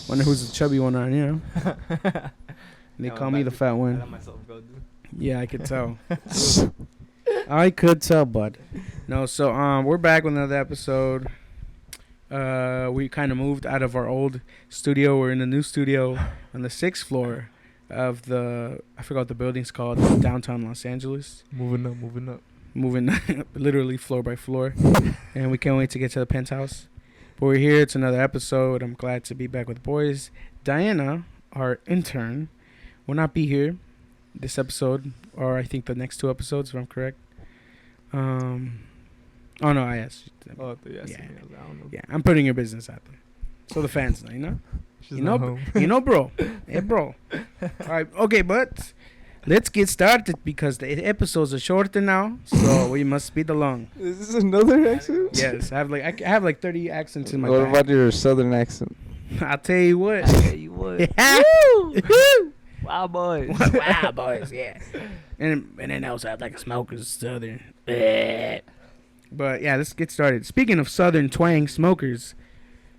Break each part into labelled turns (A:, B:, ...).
A: Wonder who's the chubby one on, you know? They call me the fat
B: I
A: one.
B: let myself go, dude.
A: Yeah, I could tell. I could tell, bud. No, so we're back with another episode. We kind of moved out of our old studio. We're in a new studio on the 6th floor of I forgot what the building's called, downtown Los Angeles.
B: Moving up.
A: Moving literally floor by floor. And we can't wait to get to the penthouse. But we're here. It's another episode. I'm glad to be back with the boys. Diana, our intern, will not be here this episode, or I think the next 2 episodes, if I'm correct. Oh no, I asked.
B: Oh, yes.
A: Yeah.
B: I don't know.
A: Yeah, I'm putting your business out there, so the fans know. You know,
B: She's not home.
A: bro. Hey, bro. All right, okay, but let's get started because the episodes are shorter now, so we must speed along.
C: Is this another accent?
A: Yes, I have like 30 accents in my
C: What
A: bag.
C: about your southern accent?
A: I'll tell you what.
B: You would. Wow, boys.
A: Wow, boys, yeah. And then also I have like a smoker's southern. But yeah, let's get started. Speaking of southern twang smokers,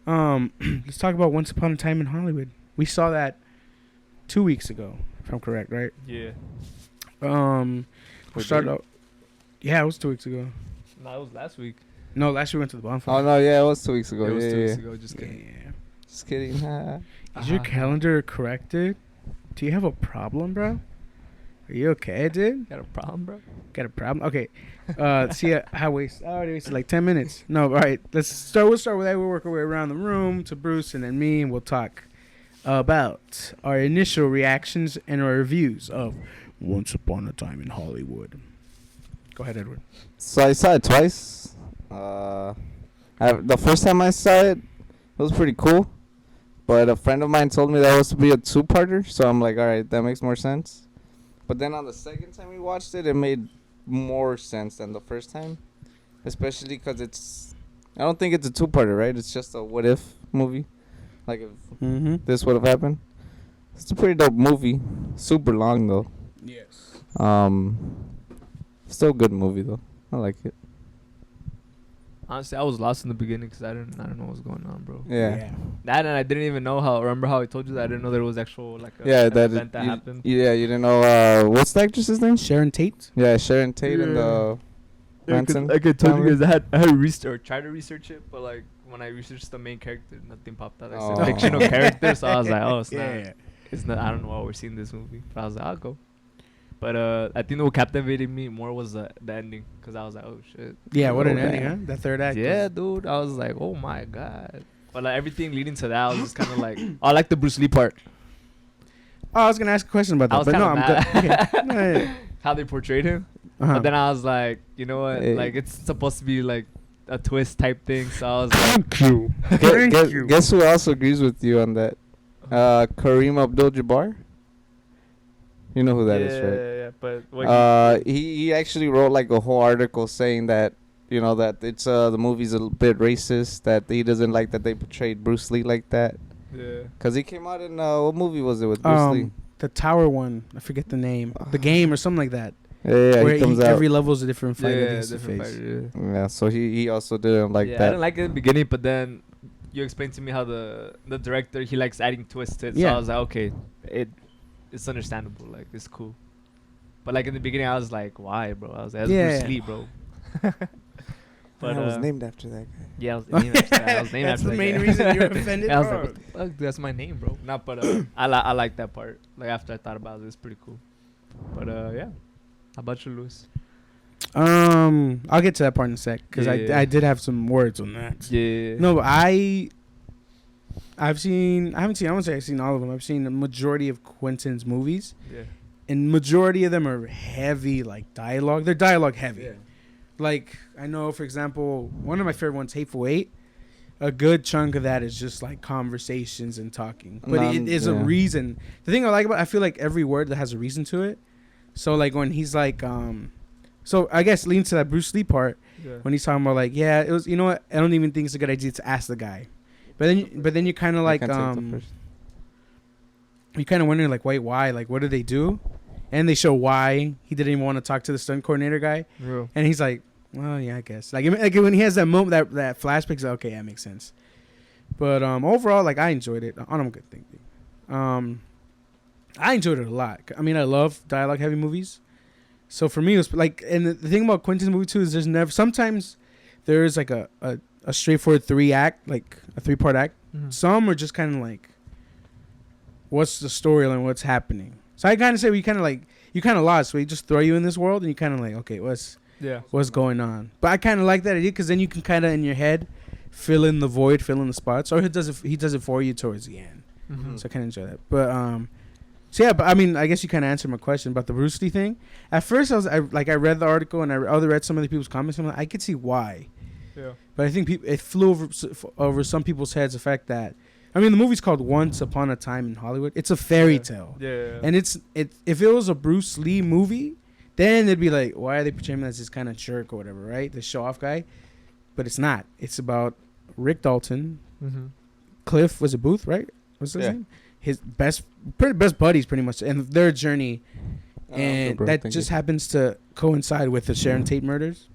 A: let's talk about Once Upon a Time in Hollywood. We saw that 2 weeks ago, if I'm correct, right?
B: Yeah.
A: We started out. Yeah, it was 2 weeks ago.
B: No, it was last week.
A: No, last year we went to the bonfire.
C: Oh no, yeah, it was 2 weeks ago.
B: It was
C: yeah,
B: 2 weeks
C: yeah.
B: ago. Just kidding.
A: Yeah.
C: Just kidding.
A: Is your calendar corrected? Do you have a problem, bro? Are you okay, dude?
B: Got a problem, bro?
A: Got a problem? Okay. See, I already wasted like 10 minutes. No, all right. We'll start with that. We'll work our way around the room to Bruce and then me, and we'll talk about our initial reactions and our reviews of Once Upon a Time in Hollywood. Go ahead, Edward.
C: So I saw it twice. The first time I saw it, it was pretty cool. But a friend of mine told me that was to be a 2-parter, so I'm like, all right, that makes more sense. But then on the second time we watched it, it made more sense than the first time, especially because I don't think it's a 2-parter, right? It's just a what if movie, like if this would have happened. It's a pretty dope movie, super long though.
A: Yes.
C: Still a good movie though. I like it.
B: Honestly, I was lost in the beginning because I didn't know what was going on, bro.
C: Yeah.
B: That and I didn't even know remember how I told you that I didn't know there was actual an
C: that
B: event that
C: you,
B: happened.
C: Yeah, you didn't know what's the actress's name?
A: Sharon Tate?
C: Yeah, Sharon Tate and the Manson.
B: I could told you
C: family.
B: guys I had tried to research it, but like when I researched the main character, nothing popped out. I said fictional character, so I was like, oh snap.
A: Yeah.
B: It's not. I don't know why we're seeing this movie, but I was like, I'll go. But I think what captivated me more was the ending, because I was like, oh shit.
A: Yeah, what an
C: Oh,
A: ending, huh?
C: damn.
A: That third act.
B: Yeah, dude. I was like, oh my god. But like everything leading to that, I was just kind of like, I like the Bruce Lee part.
A: Oh, I was going to ask a question about
B: I
A: that,
B: was
A: but no,
B: kinda
A: I'm good. Okay. No, yeah.
B: How they portrayed him.
A: Uh-huh.
B: But then I was like, you know what?
C: Hey.
B: Like it's supposed to be like a twist type thing. So I was like,
A: Thank you.
C: Guess, guess who else agrees with you on that? Kareem Abdul-Jabbar. You know who that is, right?
B: Yeah. But what
C: he actually wrote like a whole article saying that, you know, that it's the movie's a bit racist, that he doesn't like that they portrayed Bruce Lee like that.
B: yeah.
C: Cause he came out in what movie was it with Bruce Lee?
A: The tower one. I forget the name. The game or something like that.
C: Yeah,
A: where
C: he comes out.
A: every level's a different fight
B: Yeah,
A: against the
B: different
A: face.
B: fighter, yeah.
C: Yeah, so he also didn't like
B: Yeah, I
C: that.
B: didn't like it in the beginning, but then you explained to me how the director, he likes adding twists to it. So
A: Yeah.
B: I was like, okay, it's understandable. Like, it's cool. But like in the beginning, I was like, why, bro? I was like, that's
A: Yeah.
B: Bruce Lee, bro. But
C: I was named after that guy.
B: yeah, I was named after that. I was named
A: That's
B: after
A: the
B: that
A: main
B: guy.
A: reason you're offended.
B: I was
A: bro.
B: like, what the fuck? That's my name, bro. Not, but I like that part. Like after I thought about it, it's pretty cool. But yeah, how about you, Luis?
A: I'll get to that part in a sec because
B: Yeah.
A: I did have some words on that.
B: Yeah.
A: No, but I won't say I've seen all of them. I've seen the majority of Quentin's movies,
B: Yeah.
A: and majority of them are heavy, like dialogue. They're dialogue heavy.
B: Yeah.
A: Like, I know, for example, one of my favorite ones, Hateful Eight. A good chunk of that is just like conversations and talking, but it is a reason. The thing I like about, I feel like every word that has a reason to it. So like when he's like, so I guess leaning to that Bruce Lee part
B: Yeah.
A: when he's talking about like, yeah, it was, you know what? I don't even think it's a good idea to ask the guy, but then you kind of like, you kind of wonder like, wait, why? Like, what did they do? And they show why he didn't even want to talk to the stunt coordinator guy,
B: Real.
A: and he's like, well, yeah, I guess. Like when he has that moment, that flashback, he's like, okay, that makes sense. But overall, like I enjoyed it. On a good thing. I enjoyed it a lot. I mean, I love dialogue heavy movies. So for me, it was like, and the thing about Quentin's movie too is there's never sometimes there is like a straightforward 3-act, like a 3-part act.
B: Mhm.
A: Some are just kind of like, what's the storyline? What's happening? So I kind of say you kind of lost. So he just throw you in this world and you kind of like, okay, what's going on? But I kind of like that idea because then you can kind of in your head fill in the void, fill in the spots, or he does it for you towards the end.
B: Mhm.
A: So I kind of enjoy that. But so yeah, but I mean, I guess you kind of answered my question about the Bruce Lee thing. At first, I read the article and I read some of the people's comments. And I'm like, I could see why.
B: Yeah.
A: But I think it flew over some people's heads the fact that, I mean, the movie's called Once Upon a Time in Hollywood. It's a fairy tale.
B: Yeah.
A: And if it was a Bruce Lee movie, then they'd be like, why are they portraying him as this kind of jerk or whatever, right? The show-off guy. But it's not. It's about Rick Dalton.
B: Mm-hmm.
A: Cliff, was it Booth, right? What's his name? His best buddies, pretty much, and their journey. And that just happens to coincide with the Sharon Tate murders.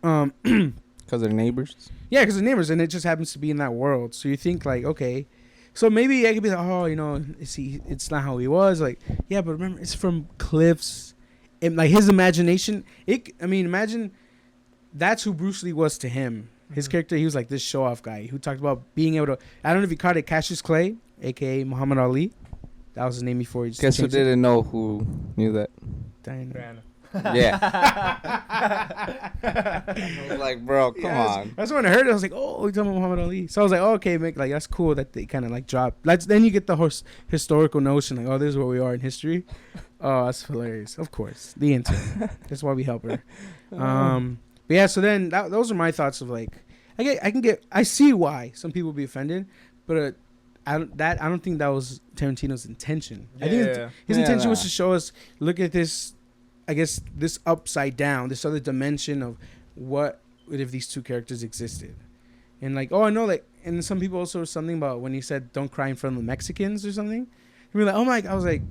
C: Because they're neighbors.
A: Yeah, because they're neighbors, and it just happens to be in that world. So you think like, okay, so maybe I could be like, oh, you know, it's not how he was. Like, yeah, but remember, it's from Cliff's, and like his imagination. Imagine that's who Bruce Lee was to him. His character, he was like this show-off guy who talked about being able to. I don't know if you caught it, Cassius Clay, aka Muhammad Ali. That was his name before he just.
C: Guess who didn't know who knew that?
A: Diana.
C: Yeah. I was like, bro, come on.
A: That's when I heard it. I was like, oh, he's talking about Muhammad Ali. So I was like, oh, okay, like that's cool that they kind of like dropped. Then you get the historical notion, like, oh, this is where we are in history. Oh, that's hilarious. Of course, the intern. That's why we help her. But yeah, so then those are my thoughts of like, I see why some people be offended, but I don't think that was Tarantino's intention.
B: Yeah.
A: I think his intention was to show us, look at this, I guess this upside down, this other dimension of what if these two characters existed, and like, oh, I know, like, and some people also something about when he said don't cry in front of the Mexicans or something. You were like, oh my, I was like,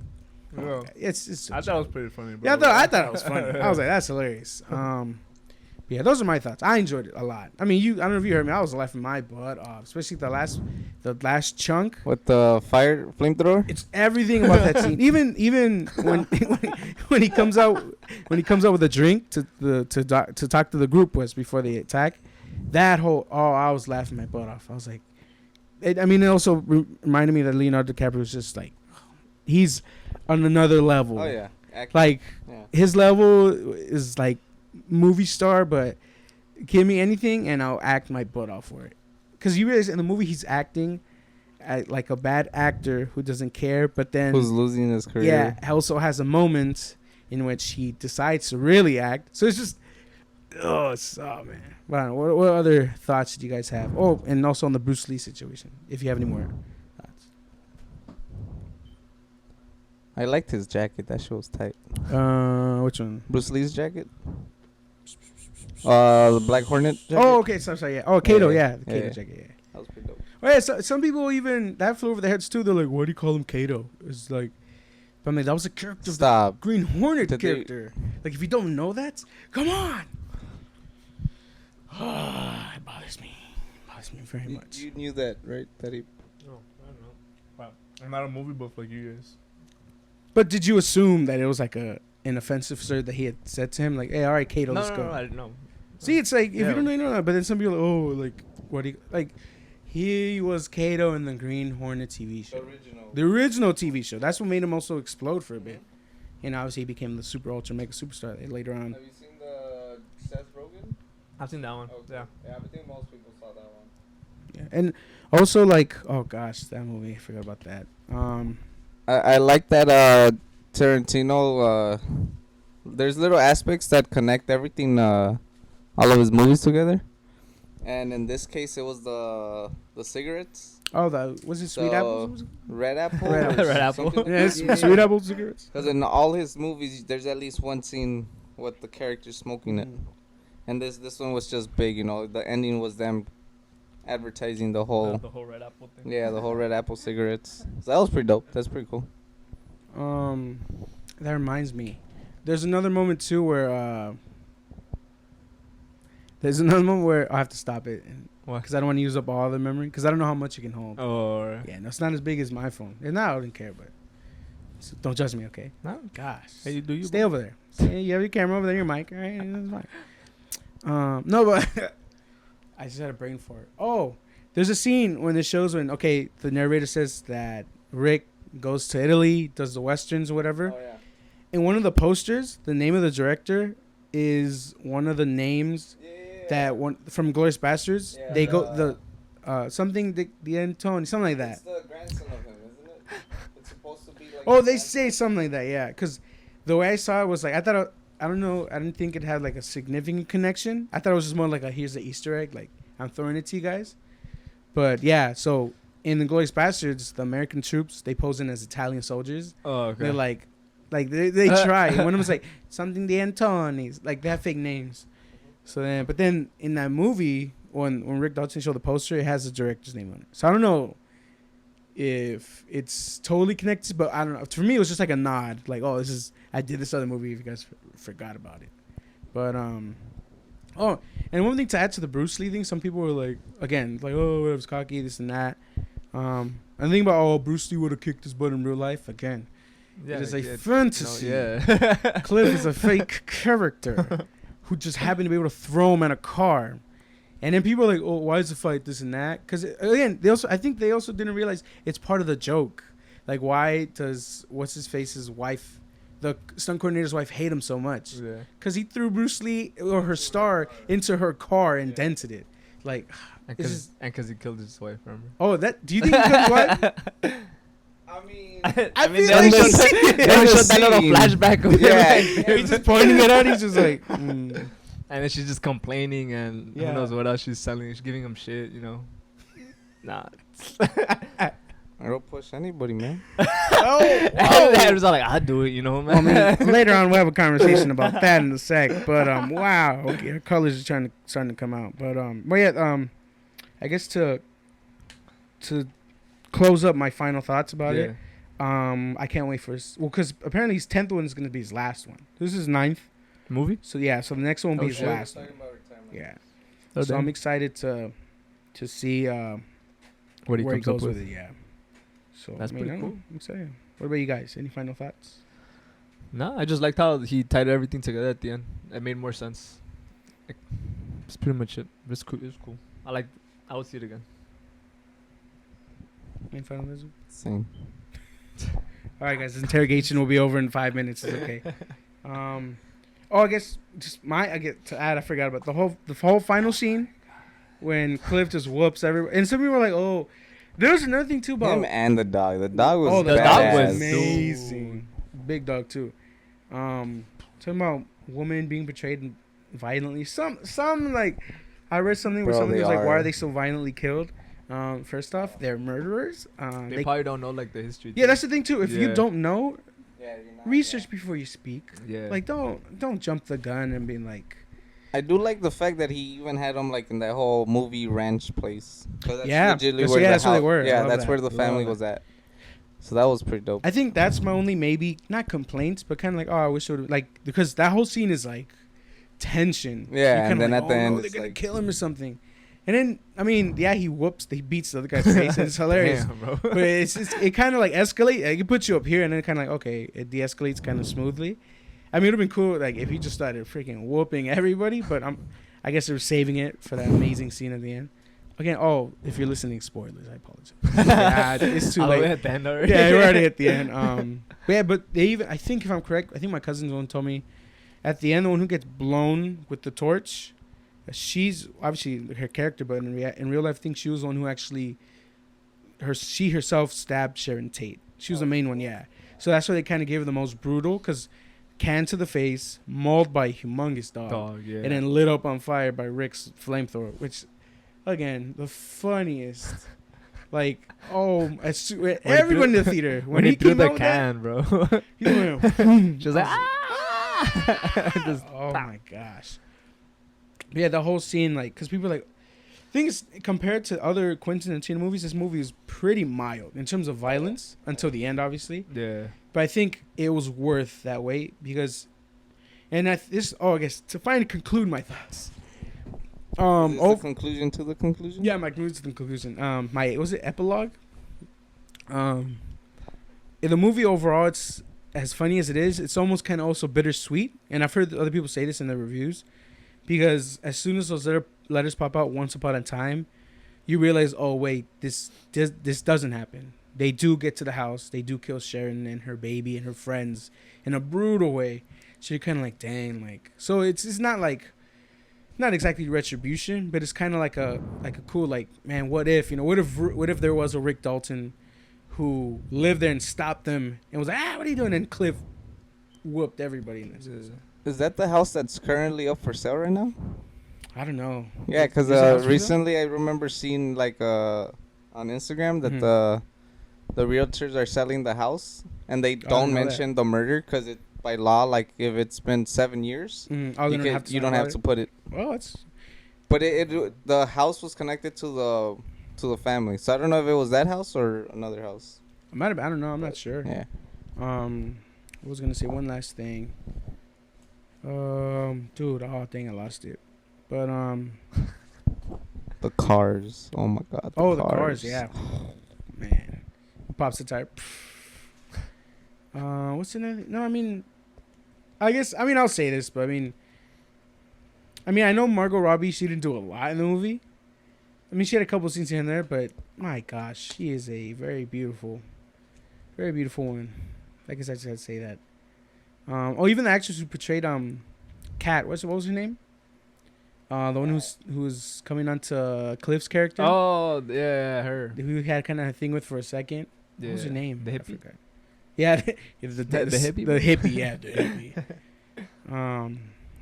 A: oh, it's.
B: I thought it was pretty funny. Bro.
A: Yeah, I thought it was funny. I was like, that's hilarious. Yeah, those are my thoughts. I enjoyed it a lot. I mean, I don't know if you heard me. I was laughing my butt off, especially the last chunk
C: with the flamethrower.
A: It's everything about that scene. Even when he comes out with a drink to talk to the group was before they attack. That whole I was laughing my butt off. I was like, it also reminded me that Leonardo DiCaprio was just like, he's on another level.
C: Oh yeah,
A: his level is like movie star, but give me anything and I'll act my butt off for it. Because you realize in the movie he's acting like a bad actor who doesn't care, but then
C: who's losing his career.
A: Yeah, also has a moment in which he decides to really act. So it's just, man. Wow, what other thoughts do you guys have? Oh, and also on the Bruce Lee situation, if you have any more thoughts.
C: I liked his jacket. That shit was tight.
A: Which one?
C: Bruce Lee's jacket. The Black Hornet jacket.
A: Oh, okay. Sorry, yeah. Oh, Kato, yeah. The Kato jacket, yeah.
C: That was pretty dope.
A: Oh, yeah, so some people even, that flew over their heads too. They're like, why do you call him Kato? It's like, but I mean, that was a character.
C: Stop.
A: Green Hornet character. Like, if you don't know that, come on. It bothers me. It bothers me very much.
C: You knew that, right? That he.
B: No, I don't know. Wow. I'm not a movie buff like you guys.
A: But did you assume that it was like an offensive slur that he had said to him? Like, hey, all right, Kato, let's go.
B: No, I didn't know.
A: See, it's like, if you don't really know that, but then some people are like, oh, like, what do you, like, he was Kato in the Green Hornet TV show. The original TV show. That's what made him also explode for a bit. And obviously he became the super ultra mega superstar later on.
C: Have you seen the Seth Rogen?
B: I've seen that one.
C: Okay.
B: Yeah.
C: Yeah, I think most people saw that one.
A: Yeah, and also like, oh gosh, that movie, I forgot about that.
C: I like that Tarantino. There's little aspects that connect everything. All of his movies together, and in this case, it was the cigarettes.
A: Oh, was it Sweet Apples?
C: Red Apple.
B: Red Apple.
A: Yeah, Sweet Apple cigarettes.
C: Because in all his movies, there's at least one scene with the character smoking it, and this one was just big. You know, the ending was them advertising the whole
B: Red Apple thing.
C: Yeah, the whole Red Apple cigarettes. So that was pretty dope. That's pretty cool.
A: That reminds me. There's another moment too where I have to stop it.
B: What?
A: Because I don't want to use up all the memory. Because I don't know how much it can hold.
B: Or
A: Yeah, no, it's not as big as my phone. And now I don't care, but so don't judge me, okay?
B: no.
A: Gosh.
B: Hey, you do you?
A: Stay over there. You have your camera over there, your mic. All right, that's fine. No, but I just had a brain fart. Oh, there's a scene when it shows when the narrator says that Rick goes to Italy, does the westerns or whatever.
C: Oh, yeah.
A: In one of the posters, the name of the director is one of the names that one from Glorious Bastards.
C: Yeah,
A: They go something D'Antoni, something like that.
C: It's the grandson of him, isn't it? It's supposed to be like.
A: Oh, they say something like that, yeah. Because the way I saw it was like, I don't know, I didn't think it had like a significant connection. I thought it was just more like here's the Easter egg, like I'm throwing it to you guys. But yeah, so in the Glorious Bastards, the American troops, they pose in as Italian soldiers.
B: Oh, okay.
A: They're like they try. And one of them was like something D'Antoni's, like they have fake names. So then, but then in that movie, when Rick Dalton showed the poster, it has the director's name on it. So I don't know if it's totally connected, but I don't know. For me, it was just like a nod, like, oh, I did this other movie. If you guys forgot about it, but oh, and one thing to add to the Bruce Lee thing, some people were like, again, like, oh, it was cocky, this and that. And the thing about Bruce Lee would have kicked his butt in real life again.
B: Yeah,
A: it is a
B: yeah,
A: fantasy.
B: no, yeah.
A: Cliff is a fake character who just happened to be able to throw him at a car. And then people are like, oh, why is the fight this and that? Because, again, I think they also didn't realize it's part of the joke. Like, why does what's-his-face's wife, the stunt coordinator's wife, hate him so much?
B: Yeah.
A: Because he threw Bruce Lee, or her star, into her car and dented it. Like,
B: And
A: this
B: because he killed his wife, remember?
A: oh, do you think he killed his wife?
C: I mean,
A: I
B: mean,
A: feel like
B: they
A: she's-
B: They showed that little
C: scene.
B: flashback of
C: Yeah.
A: he's just pointing it out. He's just like,
B: And then she's just complaining, and
A: Yeah.
B: who knows what else she's selling. She's giving him shit, you know. Nah.
C: I don't push anybody, man.
A: oh,
B: And they was all like, I'll do it, you know,
A: Well,
B: man.
A: I mean, later on we'll have a conversation about that in a sec. But wow, okay, her colors are starting to come out. But yeah, I guess to close up my final thoughts about it. I can't wait for because apparently his 10th one is gonna be his last one. This is his 9th.
B: Movie?
A: So yeah, so the next one will be
B: Oh,
A: his
B: shit.
A: last one. Yeah.
B: Oh,
A: So
B: damn.
A: I'm excited to see
B: What he
A: where he
B: comes
A: goes
B: up
A: with
B: with.
A: it. Yeah. So
B: That's
A: I mean,
B: pretty
A: I don't know.
B: cool.
A: I'm excited. What about you guys? Any final thoughts?
B: No, I just liked how he tied everything together at the end. It made more sense. Like, that's pretty much it. It's cool. It's cool. I would see it again.
A: Any final thoughts?
C: Same.
A: All right, guys. This interrogation will be over in 5 minutes. It's okay. I guess I get to add. I forgot about the whole final scene when Cliff just whoops everybody. And some people were like, "Oh, there was another thing too about
C: Him and the dog. The dog was
A: the
B: badass.
A: dog was
C: badass.
A: amazing, big dog too." Talking about women being portrayed violently. Some like I read something where
C: Bro,
A: somebody
C: they
A: was like, "Why
C: are.
A: are they so violently killed?" First off, they're murderers.
B: They probably don't know like the history.
A: Yeah, that's the thing too. If you
B: Yeah.
A: don't know,
C: Yeah, you're not,
A: research before you speak.
B: Yeah.
A: Like don't jump the gun and be like,
C: I do like the fact that he even had them like in that whole movie ranch place. 'Cause that's
A: Yeah.
C: legitimately
A: That's-
C: where
A: yeah,
C: the
A: that's where they
C: house-
A: were. I
C: Yeah,
A: love
C: that's
A: that.
C: where the
A: Love
C: family
A: that.
C: was at. So that was pretty dope.
A: I think that's my only maybe not complaints, but kind of like, oh, I wish it would like because that whole scene is like tension.
C: Yeah,
A: You're
C: and
A: kinda
C: then
A: like,
C: at the
A: oh,
C: end
A: no, they're
C: it's
A: gonna
C: like-
A: kill him or something. And then I mean, yeah, he beats the other guy's face, and it's hilarious.
B: Damn, bro.
A: But it kind of like escalate. Like, it puts you up here, and then kind of like okay, it de-escalates kind of smoothly. I mean, it'd have been cool like if he just started freaking whooping everybody, but I guess they were saving it for that amazing scene at the end. Again, if you're listening, spoilers. I apologize. Yeah, it's too
B: All the way
A: late.
B: at the end already.
A: Yeah, we're already at the end. But they even I think if I'm correct, I think my cousin's one told me at the end the one who gets blown with the torch, she's obviously her character, but in real life, I think she was the one who actually she herself stabbed Sharon Tate. She was the main one, yeah. So that's why they kind of gave her the most brutal because can to the face, mauled by a humongous dog,
B: yeah.
A: and then lit up on fire by Rick's flamethrower, which again the funniest. Like, everyone in the theater
B: when he threw
A: came
B: the
A: out with that,
B: can, bro.
A: he went,
B: She was like, ah! Just
A: oh my gosh. But yeah, the whole scene, like, because people are like, things compared to other Quentin Tarantino movies, this movie is pretty mild in terms of violence until the end, obviously.
B: Yeah.
A: But I think it was worth that wait because, I guess to conclude my thoughts.
C: Is this the conclusion to the conclusion?
A: Yeah, my conclusion to the conclusion. Was it epilogue? In the movie overall, it's as funny as it is. It's almost kind of also bittersweet, and I've heard other people say this in their reviews, because as soon as those letters pop out, once upon a time, you realize, oh wait, this doesn't happen. They do get to the house. They do kill Sharon and her baby and her friends in a brutal way. So you're kind of like, dang, like, so it's not like, not exactly retribution, but it's kind of like a cool, like, man, what if what if there was a Rick Dalton who lived there and stopped them and was like, what are you doing? And Cliff whooped everybody in this.
C: Is that the house that's currently up for sale right now?
A: I don't know.
C: Yeah, because recently I remember seeing like on Instagram that the realtors are selling the house, and they don't mention the murder because it by law, like if it's been 7 years, you don't have to put it.
A: Well, it's.
C: But the house was connected to the family, so I don't know if it was that house or another house.
A: It might have. I don't know. I'm not sure.
C: Yeah.
A: I was gonna say one last thing. Dude, I lost it. But
C: the cars. Oh my god.
A: The cars. Yeah. Man, pops the tire. What's another? No, I'll say this, but I know Margot Robbie. She didn't do a lot in the movie. She had a couple scenes here and there, but my gosh, she is a very beautiful woman. I guess I just had to say that. Even the actress who portrayed Kat. What was her name? The one who's coming on to Cliff's character.
B: Oh yeah, her.
A: Who we had kind of a thing with for a second.
B: Yeah.
A: What was her name?
B: The hippie.
A: Yeah, the
B: hippie.
A: The hippie. Yeah, the hippie.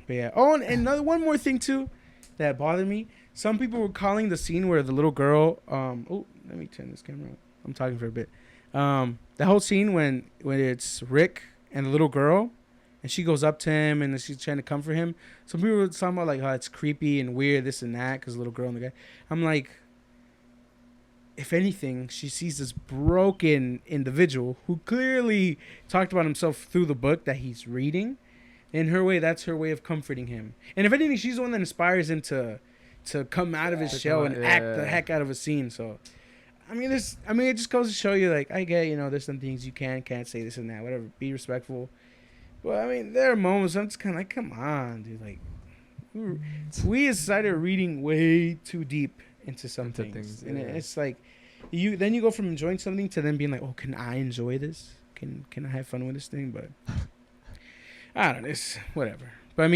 A: But yeah. Oh, and one more thing too, that bothered me. Some people were calling the scene where the little girl. Let me turn this camera on. I'm talking for a bit. The whole scene when it's Rick and the little girl, and she goes up to him and she's trying to comfort him. Some people were talking about like, it's creepy and weird, this and that, because the little girl and the guy. I'm like, if anything, she sees this broken individual who clearly talked about himself through the book that he's reading. In her way, that's her way of comforting him. And if anything, she's the one that inspires him to come out of his shell and act the heck out of a scene. So, it just goes to show you, like, I get, there's some things you can't say this and that, whatever. Be respectful. But, there are moments I'm just kind of like, come on, dude. Like, we as society are reading way too deep into some things. And it's like, you go from enjoying something to then being like, oh, can I enjoy this? Can I have fun with this thing? But I don't know. It's whatever. But,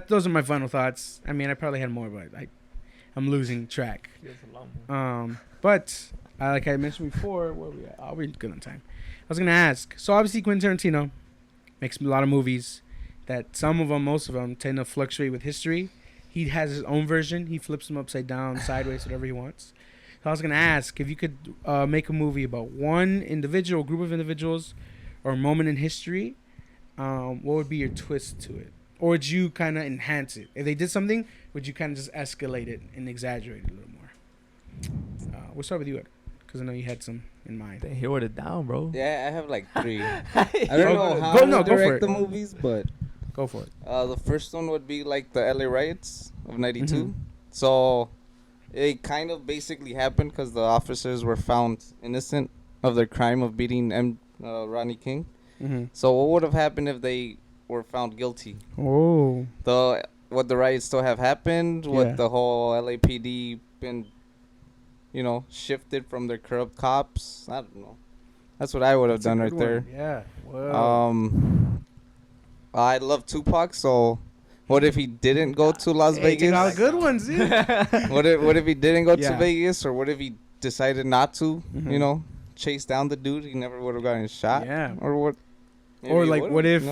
A: those are my final thoughts. I probably had more, but I'm losing track. But like I mentioned before, where we at? We're good on time. I was gonna ask. So obviously Quentin Tarantino makes a lot of movies that most of them tend to fluctuate with history. He has his own version. He flips them upside down, sideways, whatever he wants. So I was gonna ask if you could make a movie about one individual, group of individuals, or a moment in history. What would be your twist to it? Or would you kind of enhance it? If they did something, would you kind of just escalate it and exaggerate it a little more? We'll start with you, because I know you had some in mind.
B: Dang, he wrote it down, bro.
C: Yeah, I have like 3. I don't know how to direct the movies, but
A: go for it.
C: The first one would be like the LA riots of '92.
A: Mm-hmm.
C: So it kind of basically happened because the officers were found innocent of their crime of beating Rodney King.
A: Mm-hmm.
C: So what would have happened if they were found guilty?
A: Oh.
C: Would the riots still have happened? Would the whole LAPD been, shifted from their corrupt cops? I don't know. That's what I would have done right there.
A: Yeah. Wow.
C: I love Tupac, so what if he didn't go to Las Vegas?
A: All the good ones, dude.
C: What if he didn't go to Vegas, or what if he decided not to, chase down the dude? He never would have gotten shot.
A: Yeah.
C: Or what?
A: Or like, what if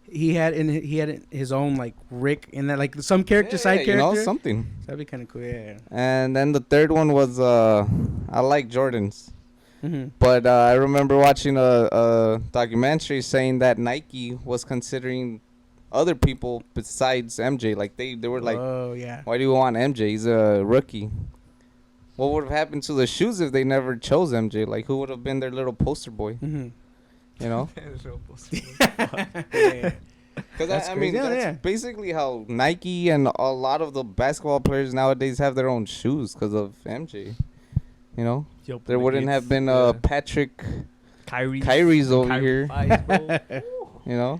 A: he had his own like Rick in that, like some character, side character,
C: something.
A: That'd be kind of cool. Yeah.
C: And then the third one was I like Jordans.
A: Mm-hmm.
C: But I remember watching a documentary saying that Nike was considering other people besides MJ. Like they were like,
A: oh yeah,
C: why do you want MJ? He's a rookie. What would have happened to the shoes if they never chose MJ? Like, who would have been their little poster boy?
A: Mm-hmm.
C: You know?
A: Yeah.
C: Because
A: That's
C: I mean,
A: crazy. Yeah,
C: that's
A: yeah.
C: basically how Nike and a lot of the basketball players nowadays have their own shoes because of MJ. You know,
B: Yo,
C: there
B: the
C: wouldn't
B: Gates,
C: have been
B: yeah.
C: Patrick
B: Kyrie's
C: over
B: Kyrie
C: here.
B: fights, bro.
C: You know,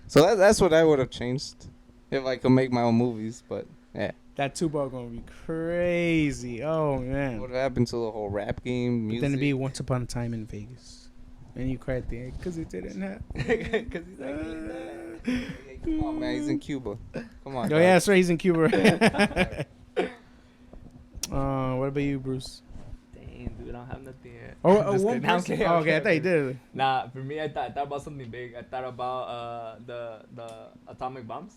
C: so that's what I would have changed if I could make my own movies. But yeah,
A: That two-ball gonna be crazy. Oh man.
C: what happened to the whole rap game
A: But
C: music?
A: then it'd be Once Upon a Time in Vegas, and you cried the egg because it didn't happen.
B: Because he's like,
C: Hey, come on, man, he's in Cuba. Come on.
A: Oh yeah, that's right. He's in Cuba. What about you, Bruce?
B: dang, dude, I don't have nothing yet.
A: Oh,
B: Just
A: one
B: kidding. I'm
A: person.
B: kidding,
A: Oh,
B: I'm
A: okay, I thought you
B: kidding.
A: did.
B: Nah, for me, I thought about something big. I thought about the atomic bombs,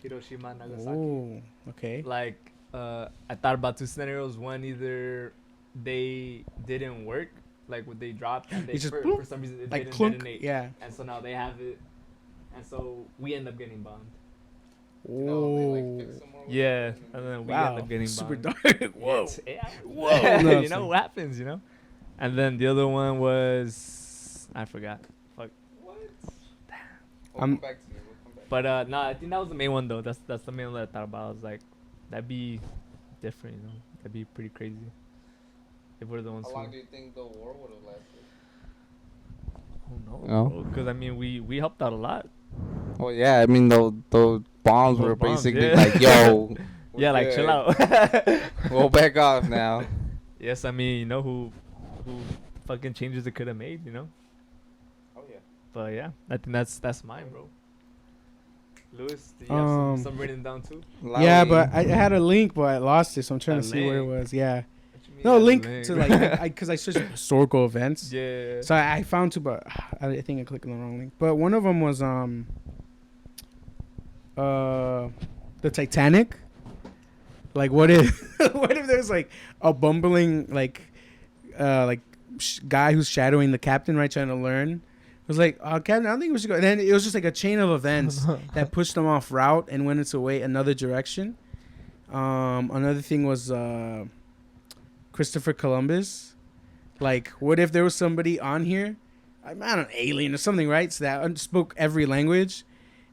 B: Hiroshima and Nagasaki.
A: Oh, okay.
B: Like, I thought about two scenarios. One, either they didn't work, like what they dropped, and they
A: It's just
B: for
A: bloop,
B: some reason it
A: like
B: didn't
A: clunk.
B: detonate,
A: Yeah.
B: and so now they have it, and so we end up getting bombed.
A: Oh.
B: Yeah, and then we
A: Wow.
B: end up getting
A: Super
B: bombed.
A: dark. Whoa.
B: Yeah.
A: Whoa. No,
B: You know what happens, you know? And then the other one was I forgot. Fuck.
C: What?
A: I'm-
C: We'll come back to you. We'll come back.
B: But no, I think that was the main one though. That's the main one that I thought about. I was like, that'd be different, you know? That'd be pretty crazy. If we're the ones
C: How
B: who
C: long do you think the war would have lasted?
B: oh
C: No.
B: no. Because I mean we helped out a lot.
C: Well, yeah, I mean, those bombs
B: Those
C: were
B: bombs,
C: basically
B: yeah.
C: like, yo. we're
B: Yeah, like chill
C: good.
B: out.
C: We'll back off now.
B: Yes, I mean, you know who fucking changes it could have made, you know?
C: Oh, yeah.
B: But yeah, I think that's mine, bro. Lewis, do you have some written down too?
A: Yeah, but I had a link, but I lost it, so I'm trying
B: A
A: to see where it
B: link?
A: was. Yeah.
B: What you mean
A: No,
B: as a
A: link
B: link?
A: to like, because I searched historical events.
B: Yeah.
A: So I found two, but I think I clicked on the wrong link. But one of them was the Titanic. Like, what if what if there's like a bumbling like guy who's shadowing the captain, right, trying to learn. It was like, Captain, I don't think we should go. And then it was just like a chain of events that pushed them off route and went into another direction. Another thing was Christopher Columbus. Like, what if there was somebody on here, I'm not an alien or something, right? So that spoke every language,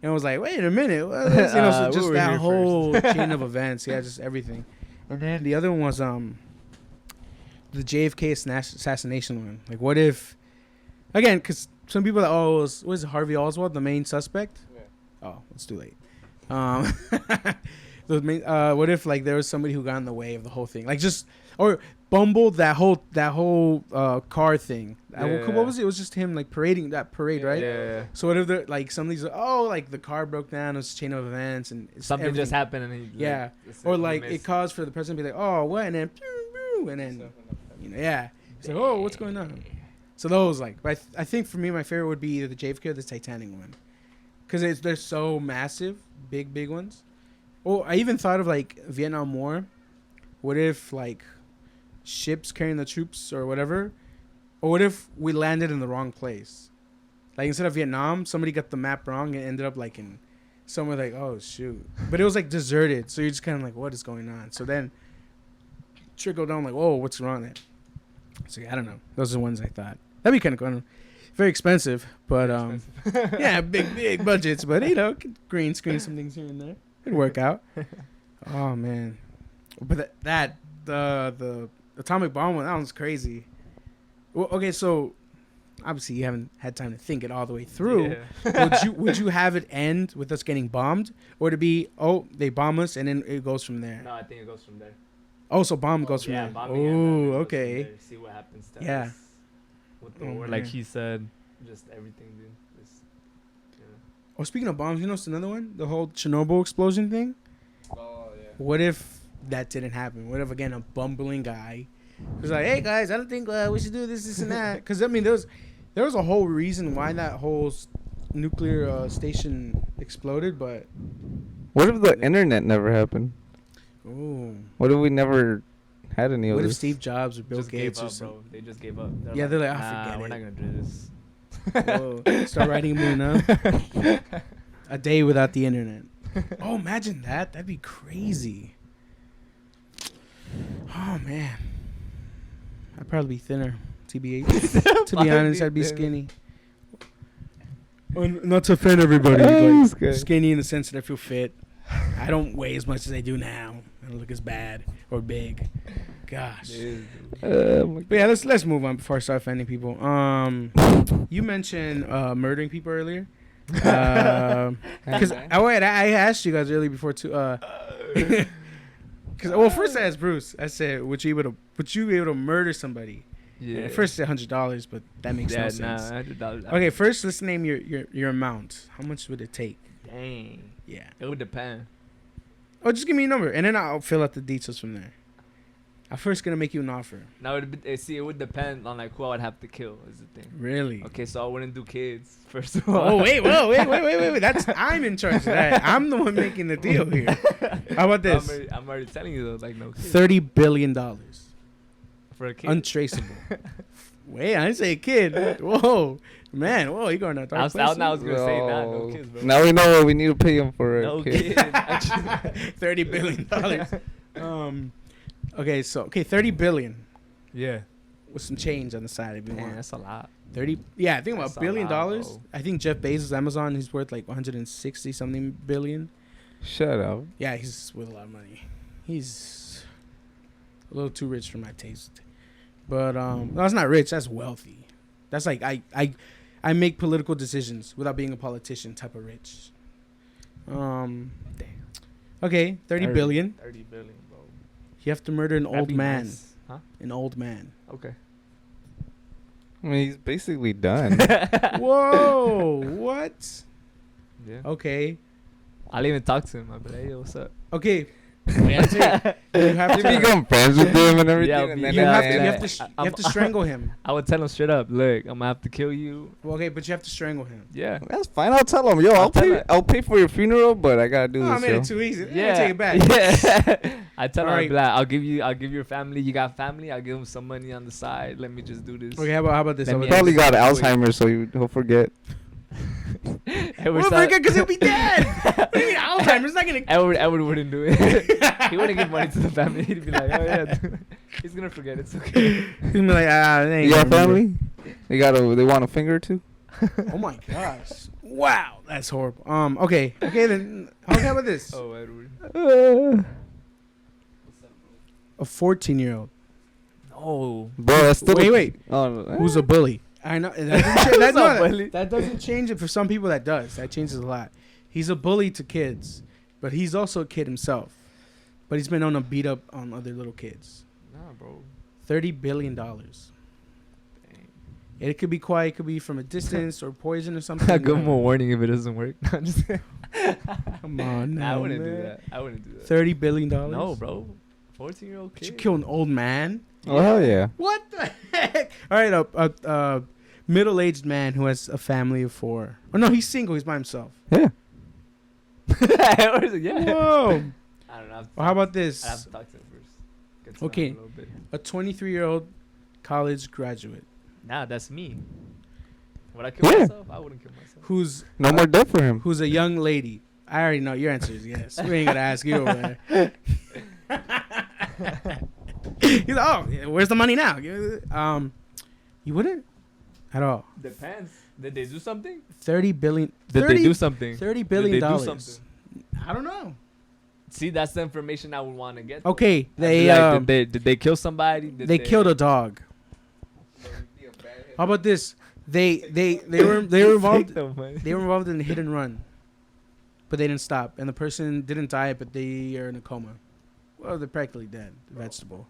A: and was like, wait a minute, what is this? You know, so
B: We
A: just
B: were
A: that
B: here
A: whole
B: first.
A: chain of events, yeah, just everything. And then the other one was the JFK assassination one. Like, what if, again, because some people are like, oh, was it Harvey Oswald the main suspect?
C: Yeah.
A: Oh, it's too late. What if like there was somebody who got in the way of the whole thing, like just or bumbled that whole car thing. What was it? It was just him like parading that parade, right?
B: Yeah.
A: So what if there like somebody's like, oh, like the car broke down, it was a chain of events and it's
B: Something
A: everything.
B: just happened and he
A: Yeah. Or like it caused for the person to be like, oh, what, and then and then you know, yeah. It's like, oh, what's going on? So those like, but I think for me my favorite would be either the JFK or the Titanic one, because they're so massive, big ones. Oh, I even thought of like Vietnam War. What if like ships carrying the troops or whatever, or what if we landed in the wrong place? Like instead of Vietnam, somebody got the map wrong and ended up like in somewhere like, oh shoot, but it was like deserted. So you're just kind of like, what is going on? So then trickle down like, oh, what's wrong there? So yeah, I don't know. Those are the ones I thought that'd be kind of cool. Very expensive, but yeah, big budgets. But you know, could green screen some things here and there. It'd work out. Oh man, but the atomic bomb one, that one's crazy. Well, okay, so obviously you haven't had time to think it all the way through.
B: Yeah.
A: would you have it end with us getting bombed, or to be, oh, they bomb us and then it goes from there?
B: No, I think it goes from there.
A: Oh, so bomb goes from
B: Yeah,
A: there.
B: bombing and then it
A: Oh,
B: goes from
A: okay.
B: there. See what happens to
A: Yeah.
B: us with the
A: Oh,
B: war. Like
A: man.
B: he said, just everything, dude. Just, yeah.
A: Oh, speaking of bombs, you know, it's another one, the whole Chernobyl explosion thing.
C: Oh, yeah.
A: What if that didn't happen? What if, again, a bumbling guy was like, hey, guys, I don't think we should do this and that. Because, I mean, there was a whole reason why that whole nuclear station exploded, but...
C: What if the internet never happened?
A: Ooh.
C: What if we never had any of
A: What if
C: this?
A: Steve Jobs or Bill
B: Just
A: Gates
B: gave
A: or
B: up,
A: something?
B: bro. They just gave up.
A: Yeah, they're like, "Ah,
B: nah,
A: forget
B: we're
A: it."
B: not gonna do this.
A: Whoa. Start writing moon up. A day without the internet. Oh, imagine that. That'd be crazy. Oh, man. I'd probably be thinner, TBH. To be honest, I'd be skinny. Not to offend everybody,
C: This
A: like
C: guy.
A: skinny in the sense that I feel fit. I don't weigh as much as I do now. I don't look as bad or big. Gosh. But yeah, let's move on before I start offending people. You mentioned murdering people earlier. Because I asked you guys earlier before too. Because first I asked Bruce. I said, would you be able to murder somebody?
B: Yeah.
A: And at first I said $100, but that makes no sense.
B: Nah, $100.
A: Okay, first let's name your amount. How much would it take?
B: Dang.
A: Yeah.
B: It would depend.
A: Oh, just give me a number, and then I'll fill out the details from there. I'm first gonna make you an offer.
B: Now, it would depend on like who I would have to kill. Is the thing.
A: Really?
B: Okay, so I wouldn't do kids first of all.
A: Oh wait. I'm in charge of that. I'm the one making the deal here. How about this?
B: I'm already telling you though, like no kids.
A: $30 billion,
B: For a kid.
A: untraceable. Wait, I didn't say a kid. Whoa, man. Whoa, you going out dark places?
B: I was gonna say no kids, bro.
C: Now we know what we need to pay him for.
B: No
C: kid.
B: kids. Actually.
A: $30 billion. Okay, so $30 billion
B: Yeah.
A: with some change on the side if you
B: Man,
A: want.
B: that's a lot.
A: 30. Yeah, I think about
B: That's a
A: $1 billion.
B: lot, bro.
A: I think Jeff Bezos, Amazon, he's worth like 160 something billion.
C: Shut up.
A: Yeah, he's with a lot of money. He's a little too rich for my taste. But no, that's not rich. That's wealthy. That's like I make political decisions without being a politician type of rich. Damn. Okay, 30 billion.
B: 30 billion, bro.
A: You have to murder an
B: That'd
A: old
B: be
A: man.
B: nice. Huh?
A: An old man.
B: Okay.
C: I mean, he's basically done.
A: Whoa! What?
B: Yeah.
A: Okay.
B: I'll even talk to him. I'll be like, hey, what's up?
A: Okay. You have
C: You
A: to.
C: become friends with him and everything.
B: Yeah,
C: and then
A: You
C: at
A: have
C: the
A: to.
C: end-
A: You have to strangle him.
B: I would tell him straight up, look, I'm gonna have to kill you.
A: Well, okay, but you have to strangle him.
B: Yeah.
C: That's fine. I'll tell him, yo,
B: I'll tell him.
C: I'll pay for your funeral, but I gotta do
A: Oh, I
C: this,
A: made
C: yo.
A: it too easy.
B: Yeah.
A: Take it back.
B: Yeah. I tell him,
A: All
B: I'll
A: right.
B: be like, I'll give your family. You got family? I'll give him some money on the side. Let me just do this.
A: Okay, how about this?
B: Let
A: How
B: me
A: about
C: Probably
A: this?
C: got
B: Wait.
C: Alzheimer's, so he'll forget.
A: We'll forget because he'll be dead. What do you mean Alzheimer's not gonna?
B: Edward wouldn't do it. He wouldn't give money to the family. He'd be like, oh yeah, he's gonna forget. It's okay.
A: He'll be like, they ain't
C: You got
A: gonna remember.
C: family? They want a finger or two?
A: Oh my gosh! Wow, that's horrible. Okay then. How about this?
B: Oh, Edward.
A: A 14-year-old
B: Oh.
C: Bro, that's still
A: Wait.
C: Oh, no.
A: who's a bully. I know that,
B: Who's a bully?
A: that doesn't change it for some people. That does. That changes a lot. He's a bully to kids, but he's also a kid himself. But he's been known to beat up on other little kids.
B: Nah, bro.
A: $30 billion. It could be quiet. It could be from a distance or poison or something.
B: I'll give him a warning if it doesn't work. No, I'm just
A: Come on,
B: Nah, I
A: now,
B: wouldn't
A: man.
B: do that. I wouldn't do that.
A: $30 billion.
B: No, bro. 14-year-old
A: But you
B: kid.
A: kill an old man.
C: Oh, hell yeah.
A: What the heck? All right, a middle-aged man who has a family of 4. Oh no, he's single. He's by himself.
C: Yeah.
B: Yeah.
A: Whoa.
B: I don't know.
A: Well, how about this?
B: I'd have to talk to him first. Get to know
A: Okay.
B: him a little bit.
A: A 23-year-old college graduate
B: Nah, that's me. Would I kill
C: Yeah.
B: myself? I wouldn't kill myself.
A: who's
C: No more death for him.
A: who's a young lady. I already know your answer is yes. We ain't gonna ask you over there. He's like, oh, yeah, where's the money now? You wouldn't at all.
B: Depends. Did they do something?
A: 30 billion.
B: Did
A: 30,
B: they do something?
A: $30 billion.
B: Did they do something?
A: I don't know.
B: See, that's the information I would want to get.
A: Okay,
B: I'd be
A: they
B: like, did they kill somebody? Did
A: they killed a dog. How about this? They were involved. They were involved in a hit and run, but they didn't stop, and the person didn't die, but they are in a coma. Well, they're practically dead. Vegetable.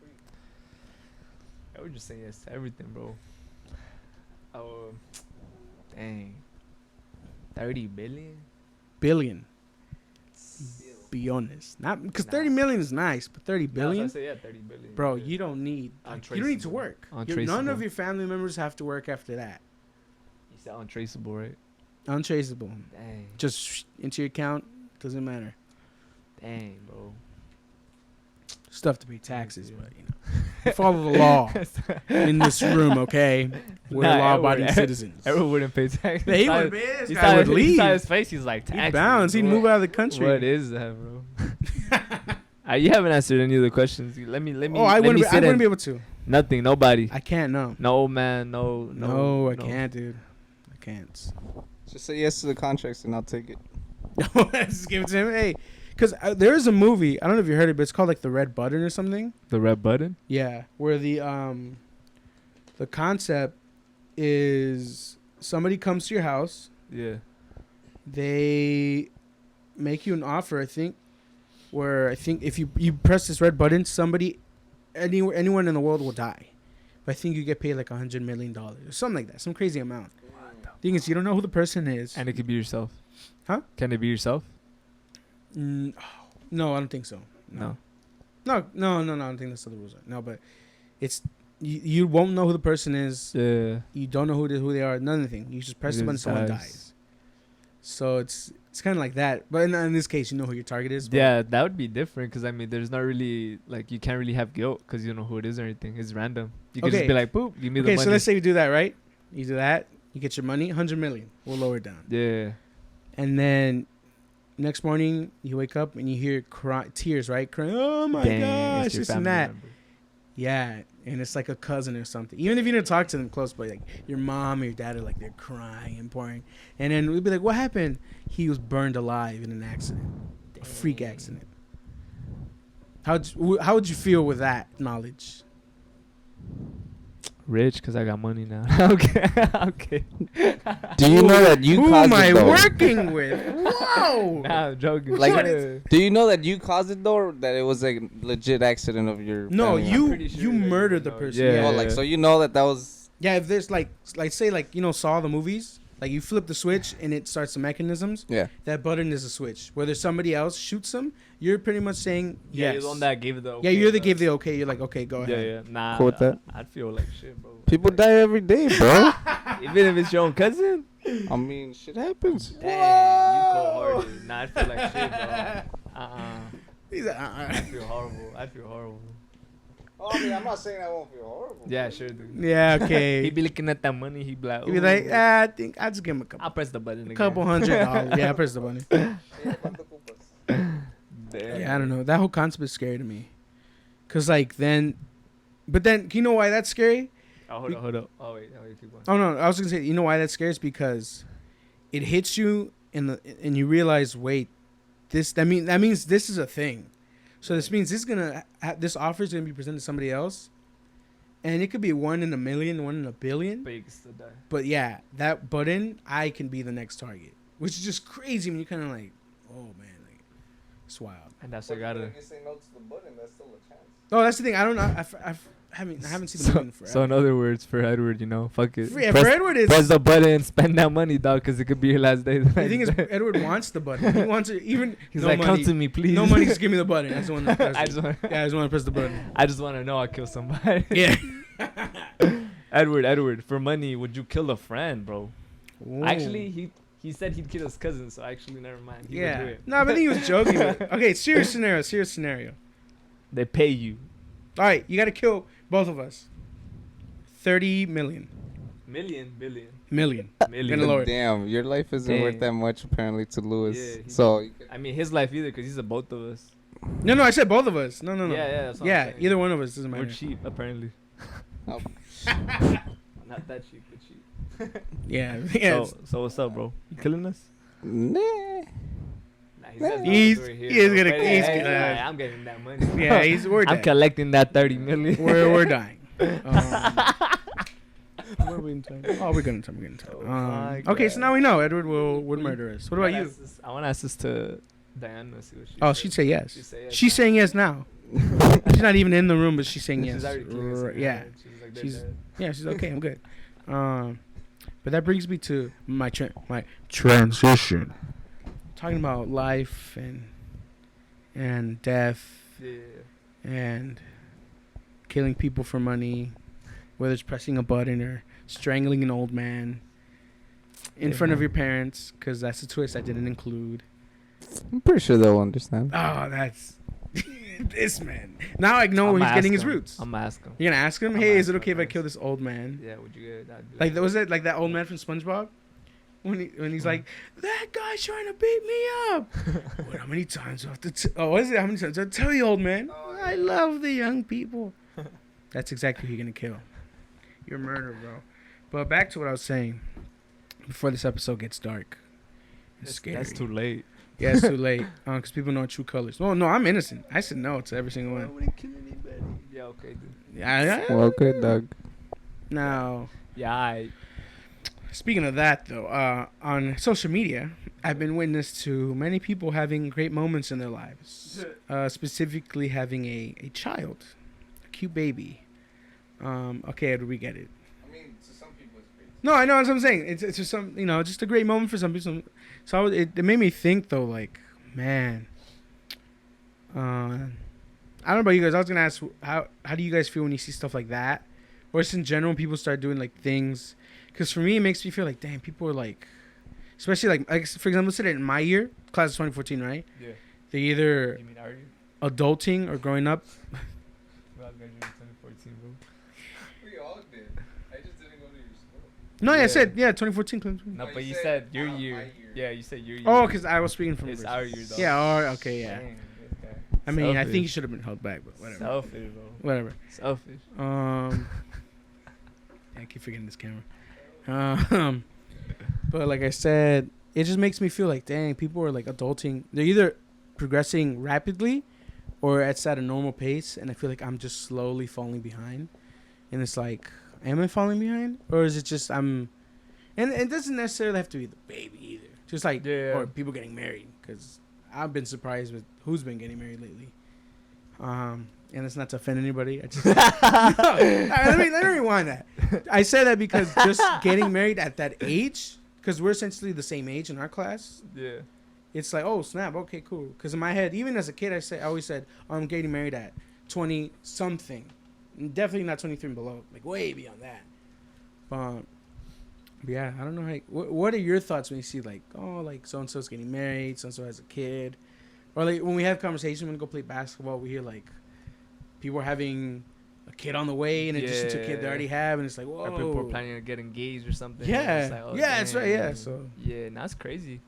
B: I would just say yes to everything, bro. Oh, dang. 30 billion?
A: Billion. Be honest, not because 30 million is nice, but 30 billion,
B: I say, yeah, 30 billion.
A: bro.
B: Yeah.
A: You don't need. You don't need to
B: Untraceable.
A: work. None
B: Untraceable.
A: of your family members have to work after that.
B: You said untraceable, right?
A: Untraceable.
B: Dang.
A: Just into your account. Doesn't matter.
B: Dang, bro.
A: Stuff to pay taxes, but you know, we follow the law in this room. Okay, we're
B: Nah,
A: law-abiding
B: Edward-
A: citizens.
B: Everyone wouldn't pay taxes.
A: Yeah, he
B: saw
A: would.
B: his-
A: This
B: he
A: guy
B: saw
A: would
B: his- he saw
A: leave.
B: his face. He's like,
A: He'd
B: taxes.
A: bounce. He'd
B: What-
A: move out of the country.
B: What is that, bro? You haven't answered any of the questions. Let me.
A: Oh, I wouldn't. I wouldn't be able to.
B: Nothing. Nobody.
A: I can't. No.
B: No old man. No.
A: No, I can't, dude. I can't.
C: Just say yes to the contracts and I'll take it.
A: Just give it to him. Hey, because there is a movie. I don't know if you heard it, but it's called like The Red Button or something.
B: The red button.
A: Yeah, where the concept is somebody comes to your house.
B: Yeah.
A: They make you an offer. I think if you press this red button, anyone in the world will die. But I think you get paid like $100 million or something like that, some crazy amount. Thing is, you don't know who the person is.
B: And it could be yourself.
A: Huh?
B: Can it be yourself?
A: No, I don't think so. No, I don't think that's what the rules are. No, but it's you won't know who the person is.
B: Yeah.
A: You don't know who they are. Nothing. You just press the button, someone dies. So it's kind of like that. But in this case, you know who your target is.
B: Yeah, that would be different because, I mean, there's not really, like, you can't really have guilt because you don't know who it is or anything. It's random. You can just be like, boop, give me the money.
A: Okay, so let's say you do that, right? You do that. You get your money, $100 million. We'll lower it down.
B: Yeah.
A: And then next morning, you wake up and you hear tears, right? Crying, oh my gosh, this and that.
B: Member.
A: Yeah, and it's like a cousin or something. Even if you didn't talk to them close, but like your mom or your dad are like, they're crying and pouring. And then we'd be like, what happened? He was burned alive in an accident. A freak accident. How would you feel with that knowledge?
B: Rich because I got money now. Okay. Okay.
C: Do you know that you
A: Who
C: caused
A: am I
C: it though?
A: working with? Whoa!
B: Nah, I'm joking.
C: Like,
B: Yeah.
C: do you know that you caused it though, or that it was a legit accident of your?
A: No,
C: family?
B: I'm pretty sure
A: you
B: that
A: murdered
B: you
A: the
B: know.
A: person.
B: Yeah.
A: Yeah.
C: Oh, like so you know that was.
A: Yeah, if there's like say like, you know, Saw the movies, like you flip the switch and it starts the mechanisms.
C: Yeah.
A: That button is a switch. Whether somebody else shoots them, you're pretty much saying yes.
B: Yeah, you're the one that gave it the okay.
A: Yeah, you're the gave the okay. You're like, okay, go ahead.
B: Yeah. Nah.
C: Cool with that?
B: I'd feel like shit, bro.
C: People die every day, bro.
B: Even if it's your own cousin.
C: I mean, shit happens.
B: Dang, you cold hearted. Nah, I feel like shit, bro.
A: He's like,
B: I feel horrible.
C: Oh, I mean, I'm not saying I won't feel horrible.
B: Yeah, sure, dude.
A: Yeah, okay.
B: He'd be looking at that money. He'd be like,
A: He'd be like,
B: "Ooh."
A: I think I'll just give him a couple.
B: I'll press the button again.
A: Couple $100. Yeah, I press the button.
B: Damn.
A: Yeah, I don't know. That whole concept is scary to me. Cause like but then you know why that's scary?
B: Oh, hold up. Oh wait, keep going.
A: Oh no, I was gonna say, you know why that's scary? Is because it hits you and you realize, wait, that means this is a thing. So this means this offer is gonna be presented to somebody else, and it could be 1 in a million, 1 in a billion.
B: But you can still die.
A: But yeah, that button, I can be the next target, which is just crazy when you kind of like, oh man, like it's wild.
B: And that's what I gotta.
C: If you say no to the button, that's still a chance.
A: Oh, that's the thing. I don't know. I haven't seen the movie in forever.
B: So in other words, for Edward, you know, fuck it.
A: Yeah, for Edward, it's
B: Press the button, spend that money, dog, because it could be your last day.
A: the thing is, Edward wants the button. He wants it even.
B: He's
A: no
B: like,
A: money,
B: come to me, please.
A: No money, just give me the button. I just want to press
B: I
A: it.
B: just want.
A: Yeah, I just want to press the button.
B: I just want to know I killed somebody.
A: Yeah.
B: Edward, for money, would you kill a friend, bro?
A: Ooh.
B: Actually, he said he'd kill his cousin, so actually, never mind. He would do
A: Yeah.
B: it.
A: No, but I think he was joking. Okay, serious scenario.
B: They pay you.
A: All right, you got to kill both of us. 30 million.
B: Million.
A: Gonna lower it.
C: Damn, your life isn't worth that much apparently to Lewis.
B: Yeah,
C: so you could-
B: I mean, his life either, because he's the both of us.
A: No, I said both of us. No.
B: Yeah, that's what I'm
A: Yeah,
B: saying.
A: either one of us doesn't matter.
B: We're cheap, apparently.
C: Oh.
B: Not that cheap, but cheap.
A: Yeah.
B: So what's up, bro? You killing us?
C: Nah.
B: Nah, he says
A: He's-
B: we're here,
A: he is
B: bro.
A: gonna-
B: But
A: he's
B: hey,
A: gonna-
B: hey, I'm getting that money.
A: Yeah, we're
B: I'm
A: dying.
B: collecting that 30 million.
A: We're dying. What are we in time? Oh, we're good in time.
B: Oh my
A: Okay,
B: God.
A: so now we know Edward would murder us. What about you?
B: I want to ask this to Diana. See what she
A: Oh,
B: says.
A: she'd say yes.
B: She'd say yes
A: She's
B: now.
A: saying yes now. She's not even in the room, but she's saying yes.
B: She's already killing us in her
A: Yeah.
B: head. She's like,
A: She's-
B: dead.
A: Yeah, she's okay. I'm good. But that brings me to my transition. Talking about life and death
B: Yeah.
A: and killing people for money, whether it's pressing a button or strangling an old man in front of your parents, because that's a twist I didn't include.
C: I'm pretty sure they'll understand.
A: Oh, that's this man. Now I know where he's getting his roots.
B: I'm gonna ask him.
A: You're gonna ask him,
B: I'm
A: hey,
B: gonna
A: is it
B: ask
A: okay if I
B: him.
A: kill this old man?
B: Yeah, would you get that?
A: Like, was it like that old man from SpongeBob? When he's like, that guy's trying to beat me up. What, how many times do I have to what is it? How many times do I tell you, old man? I love the young people. That's exactly who you're gonna kill. You're murder, bro. But back to what I was saying. before this episode gets dark. It's scary.
B: That's too late.
A: Yeah, it's too late. Because people know true colors. Well, no, I'm innocent. I said no to every single one.
B: wouldn't kill anybody. Yeah, okay, dude.
A: Yeah.
C: Well, good, Doug.
A: Now,
B: Yeah,
A: speaking of that, though, on social media, I've been witness to many people having great moments in their lives. Specifically having a child, a cute baby. Okay, we get it.
C: I mean, to some people it's great.
A: No, I know what I'm saying. It's just some, just a great moment for some people. So it made me think though, like, man. I don't know about you guys. I was gonna ask how do you guys feel when you see stuff like that, or just in general when people start doing like things. Because for me, it makes me feel like, damn, people are like, especially like for example, let's say in my year, class of 2014, right?
B: yeah.
A: They either
B: You mean are you?
A: adulting or growing up.
B: Well, I graduated in 2014, bro.
C: We all did. I just didn't go to your school.
A: No, yeah, I
B: Yeah.
A: said 2014. 2014.
B: No,
C: Oh,
B: but
C: you
B: you
C: said
B: said your
C: my
B: year.
C: year.
B: Yeah, you said your year.
A: Oh, because I was speaking from.
B: It's
A: versus-
B: our year, though.
A: Yeah. Okay. Yeah.
B: Dang, this guy.
A: I mean, I
B: Selfish.
A: think you should have been held back, but whatever.
B: Selfish, bro.
A: Whatever.
B: Selfish.
A: I keep forgetting this camera. But like I said, it just makes me feel like, dang, people are like adulting. They're either progressing rapidly, or it's at a normal pace, and I feel like I'm just slowly falling behind. And it's like, am I falling behind, or is it just I'm? And it doesn't necessarily have to be the baby either. Just like
B: Yeah.
A: or people getting married, because I've been surprised with who's been getting married lately. And it's not to offend anybody. I just let me rewind that. I say that because just getting married at that age, because we're essentially the same age in our class.
B: Yeah.
A: It's like, oh snap, okay, cool. Because in my head, even as a kid, I always said, oh, I'm getting married at 20 something, definitely not 23 and below, like way beyond that. But yeah, I don't know. What are your thoughts when you see like, oh, like so and so's getting married, so and so has a kid, or like when we have conversation when we go play basketball, we hear like people are having a kid on the way in addition to a kid they already have, and it's like, whoa.
B: Or people are planning to get engaged or something.
A: Yeah,
B: It's like, oh,
A: yeah, that's right. Yeah,
B: dang.
A: so
B: Yeah, and that's crazy.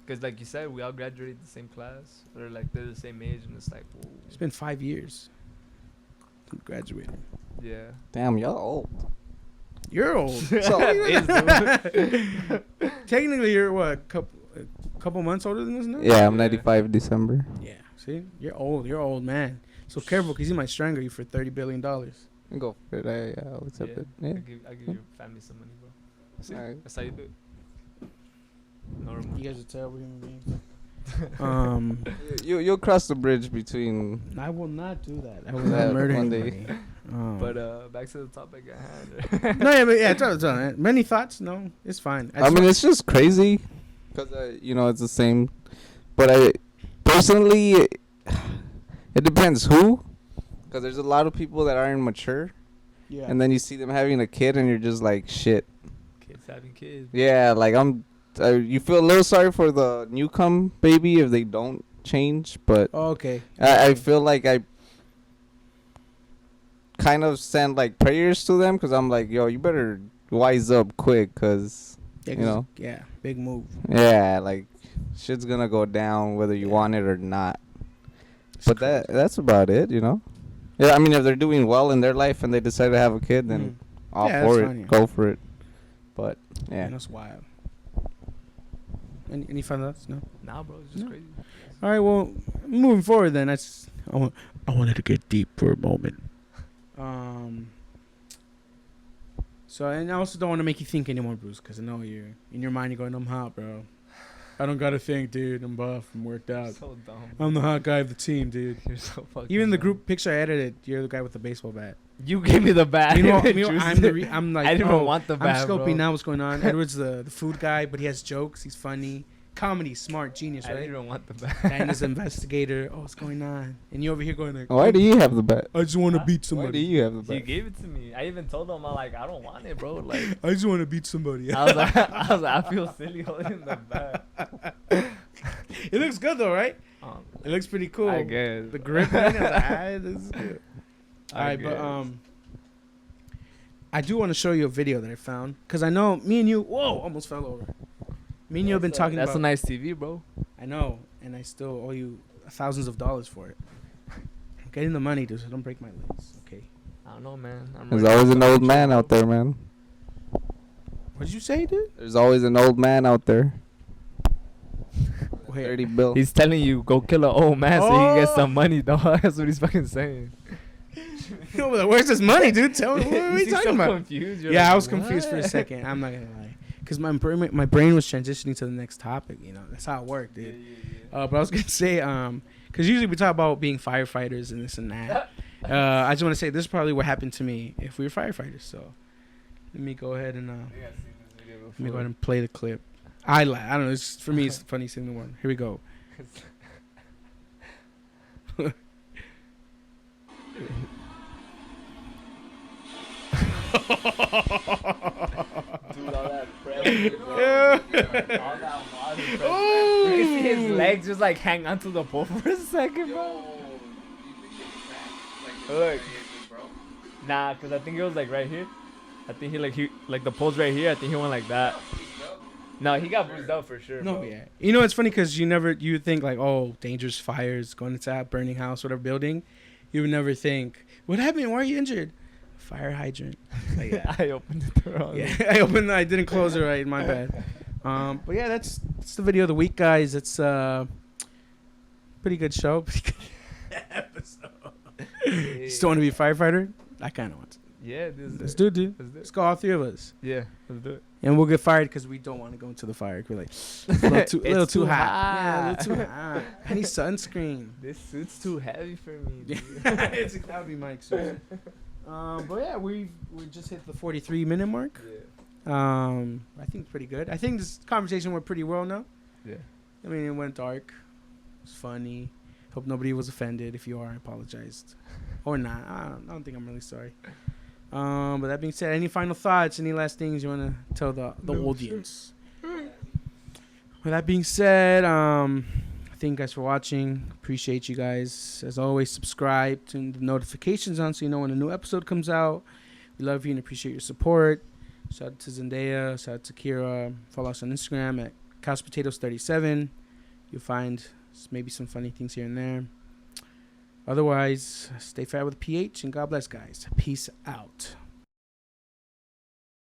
B: Because like you said, we all graduated the same class, or like they're the same age, and it's like, whoa.
A: it's been 5 years since graduating.
B: Yeah.
C: Damn, y'all old.
A: You're old.
C: So,
A: Technically, you're what, couple months older than us now?
C: yeah, I'm
B: Yeah.
C: 95 December.
A: Yeah. See, you're old. You're old, man. So careful, because he might strangle you for $30 billion.
C: Go for it. Yeah, I'll accept it. Yeah.
B: I give your family some money, bro. See,
C: Alright.
B: that's how you do it. Normal.
A: You guys are terrible human beings.
C: You'll cross the bridge between.
A: I will not do that. I will
C: Yeah,
A: not murder
C: one day.
A: anybody.
B: But back to the topic at hand.
A: No, yeah, tell it. Many thoughts? No, it's fine.
C: I mean, it's just crazy because it's the same. But I personally, it depends who, because there's a lot of people that aren't mature,
A: yeah.
C: and then you see them having a kid, and you're just like, shit.
B: Kids having kids.
C: Yeah, like you feel a little sorry for the newcome baby if they don't change, but
A: Okay.
C: I feel like I kind of send like prayers to them because I'm like, yo, you better wise up quick, because
A: Yeah, yeah, big move.
C: yeah, like shit's gonna go down whether you want it or not. But that's about it, Yeah, I mean, if they're doing well in their life and they decide to have a kid, then all
A: Yeah,
C: for
A: that's
C: it,
A: fine, yeah.
C: go for it. But yeah,
A: That's wild. Any fun thoughts? No.
B: Nah, bro, it's just
A: No.
B: crazy.
A: All right. Well, moving forward, then I wanted to get deep for a moment. So, and I also don't want to make you think anymore, Bruce, because I know you're in your mind. You're going, I'm hot, bro. I don't gotta think, dude. I'm buff. I'm worked out.
B: So dumb.
A: I'm the hot guy of the team, dude.
B: You're so fucking
A: Even the
B: dumb.
A: group picture I edited, you're the guy with the baseball bat.
B: You gave me the bat.
A: Meanwhile, I'm like,
B: I didn't
A: oh,
B: even want the bat,
A: I'm scoping
B: bro.
A: out what's going on. Edward's the food guy, but he has jokes. He's funny. Comedy, smart, genius,
B: I
A: right?
B: didn't even want the bat.
A: Diana's investigator. Oh, what's going on? And you over here going like,
C: why do you have the bet?
A: I just want to
B: Huh?
A: beat
C: Why do
A: somebody.
C: you have the
B: He
C: bet?
B: gave it to me. I even told him, I'm like, I don't want it, bro. Like,
A: I just want to beat somebody.
B: I was like, I feel silly holding the bat.
A: It looks good though, right? It looks pretty cool.
B: I guess.
A: The grip. I was like, this is good. All right, but
B: guess.
A: I do want to show you a video that I found because I know me and you. Whoa, almost fell over. Me and you have been talking
B: That's
A: about.
B: a nice TV, bro.
A: I know, and I still owe you thousands of dollars for it. I'm getting the money, dude, so don't break my legs, okay?
B: I don't know, man.
C: There's always an old man out there, man.
A: What did you say, dude?
C: There's always an old man out there.
A: Wait.
C: 30 bill.
B: He's telling you go kill an old man so he can get some money, dog. That's what he's fucking saying.
A: Where's this money, dude? Tell me. What are you
B: seem
A: talking
B: so
A: about?
B: confused. You're
A: Yeah,
B: like,
A: I was confused for a
B: "What?"
A: second. I'm not gonna lie, because my brain was transitioning to the next topic. You know, that's how it worked, dude. But I was gonna say, because usually we talk about being firefighters and this and that. I just want to say this is probably what happened to me if we were firefighters. So let me go ahead and play the clip. I don't know. It's, for me, it's the funniest thing in the world. Here we go.
B: Dude, all that pressure, bro. All that water pressure. You can see his legs just like hang onto the pole for a second, bro. Look. Nah, cause I think it was like right here. I think he like the pole's right here. I think he went like that. No, he got bruised up for sure.
A: No,
B: bro.
A: yeah. You know, it's funny because you think like, oh, dangerous fires, going into that burning house, whatever building. You would never think, what happened? Why are you injured? Fire hydrant. Like, yeah.
B: I opened it the wrong way.
A: Yeah, I didn't close it right. My bad. But yeah, that's the video of the week, guys. It's pretty good show. Pretty good episode. You still want to be a firefighter? I kind of want to.
B: Yeah,
A: Let's do it, dude.
B: Let's do it.
A: Let's go, all three of us.
B: Yeah, let's do it.
A: And we'll get fired because we don't want to go into the fire. We're like, a little too hot. Yeah, a little too hot. I need sunscreen.
B: This suit's too heavy for me. Dude.
A: That would be Mike's suit. But yeah, we just hit the 43-minute mark.
B: Yeah.
A: I think it's pretty good. I think this conversation went pretty well now.
B: Yeah.
A: I mean, it went dark. It was funny. Hope nobody was offended. If you are, I apologized. Or not. I don't think I'm really sorry. But that being said, any final thoughts? Any last things you want to tell the audience? With that being said, thank you guys for watching. Appreciate you guys. As always, subscribe, turn the notifications on so you know when a new episode comes out. We love you and appreciate your support. Shout out to Zendaya. Shout out to Kira. Follow us on Instagram at CouchPotatoes37. You'll find maybe some funny things here and there. Otherwise, stay fat with PH and God bless, guys. Peace out.